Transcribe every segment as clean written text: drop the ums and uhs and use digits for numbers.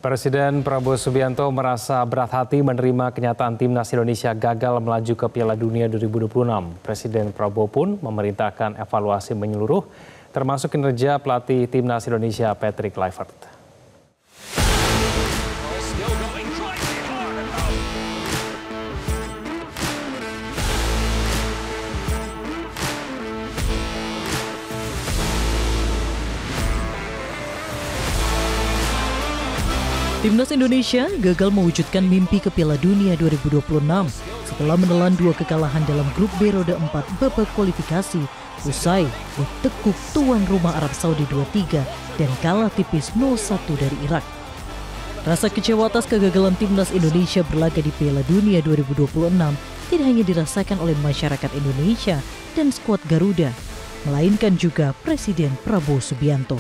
Presiden Prabowo Subianto merasa berat hati menerima kenyataan timnas Indonesia gagal melaju ke Piala Dunia 2026. Presiden Prabowo pun memerintahkan evaluasi menyeluruh, termasuk kinerja pelatih timnas Indonesia Patrick Kluivert. Timnas Indonesia gagal mewujudkan mimpi ke Piala Dunia 2026 setelah menelan 2 kekalahan dalam grup B roda 4 babak kualifikasi usai ditekuk tuan rumah Arab Saudi 2-3 dan kalah tipis 0-1 dari Irak. Rasa kecewa atas kegagalan timnas Indonesia berlaga di Piala Dunia 2026 tidak hanya dirasakan oleh masyarakat Indonesia dan skuad Garuda, melainkan juga Presiden Prabowo Subianto.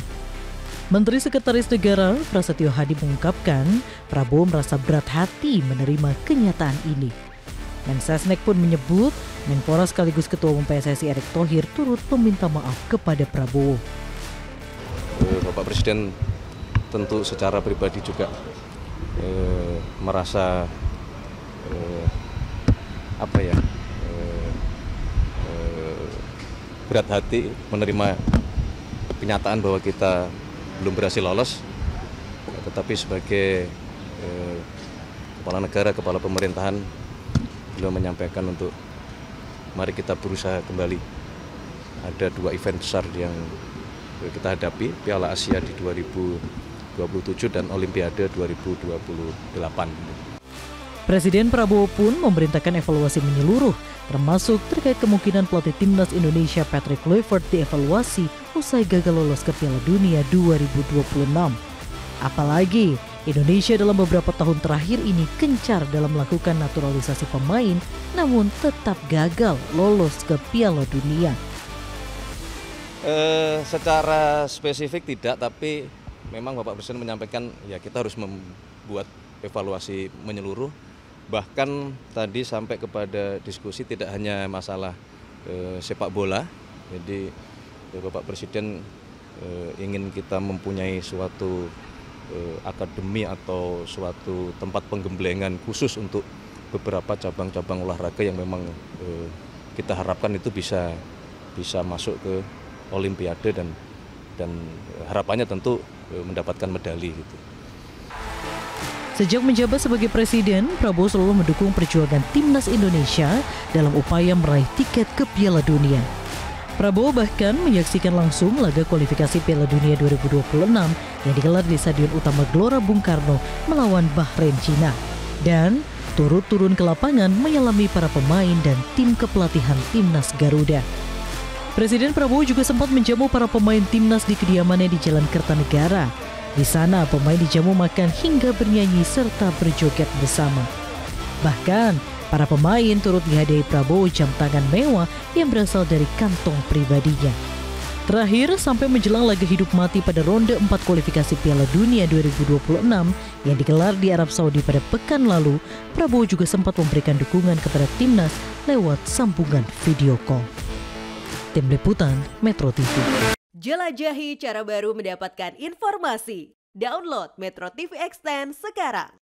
Menteri Sekretaris Negara Prasetyo Hadi mengungkapkan Prabowo merasa berat hati menerima kenyataan ini. Mensesnek pun menyebut Menpora sekaligus Ketua Umum PSSI Erick Thohir turut meminta maaf kepada Prabowo. Bapak Presiden tentu secara pribadi juga merasa berat hati menerima kenyataan bahwa kita belum berhasil lolos, tetapi sebagai kepala negara, kepala pemerintahan, beliau menyampaikan untuk mari kita berusaha kembali. Ada 2 event besar yang kita hadapi, Piala Asia di 2027 dan Olimpiade 2028. Presiden Prabowo pun memerintahkan evaluasi menyeluruh, termasuk terkait kemungkinan pelatih timnas Indonesia Patrick Kluivert dievaluasi usai gagal lolos ke Piala Dunia 2026. Apalagi Indonesia dalam beberapa tahun terakhir ini gencar dalam melakukan naturalisasi pemain, namun tetap gagal lolos ke Piala Dunia. Secara spesifik tidak, tapi memang Bapak Presiden menyampaikan ya kita harus membuat evaluasi menyeluruh. Bahkan tadi sampai kepada diskusi tidak hanya masalah sepak bola, jadi Bapak Presiden ingin kita mempunyai suatu akademi atau suatu tempat penggemblengan khusus untuk beberapa cabang-cabang olahraga yang memang kita harapkan itu bisa masuk ke Olimpiade dan harapannya tentu mendapatkan medali gitu. Sejak menjabat sebagai presiden, Prabowo selalu mendukung perjuangan timnas Indonesia dalam upaya meraih tiket ke Piala Dunia. Prabowo bahkan menyaksikan langsung laga kualifikasi Piala Dunia 2026 yang digelar di Stadion Utama Gelora Bung Karno melawan Bahrain, Cina. Dan turut turun ke lapangan menyalami para pemain dan tim kepelatihan timnas Garuda. Presiden Prabowo juga sempat menjamu para pemain timnas di kediamannya di Jalan Kertanegara. Di sana pemain dijamu makan hingga bernyanyi serta berjoget bersama. Bahkan para pemain turut dihadiahi Prabowo jam tangan mewah yang berasal dari kantong pribadinya. Terakhir sampai menjelang laga hidup mati pada ronde 4 kualifikasi Piala Dunia 2026 yang digelar di Arab Saudi pada pekan lalu, Prabowo juga sempat memberikan dukungan kepada timnas lewat sambungan video call. Tim Liputan Metro TV. Jelajahi cara baru mendapatkan informasi. Download Metro TV Extend sekarang.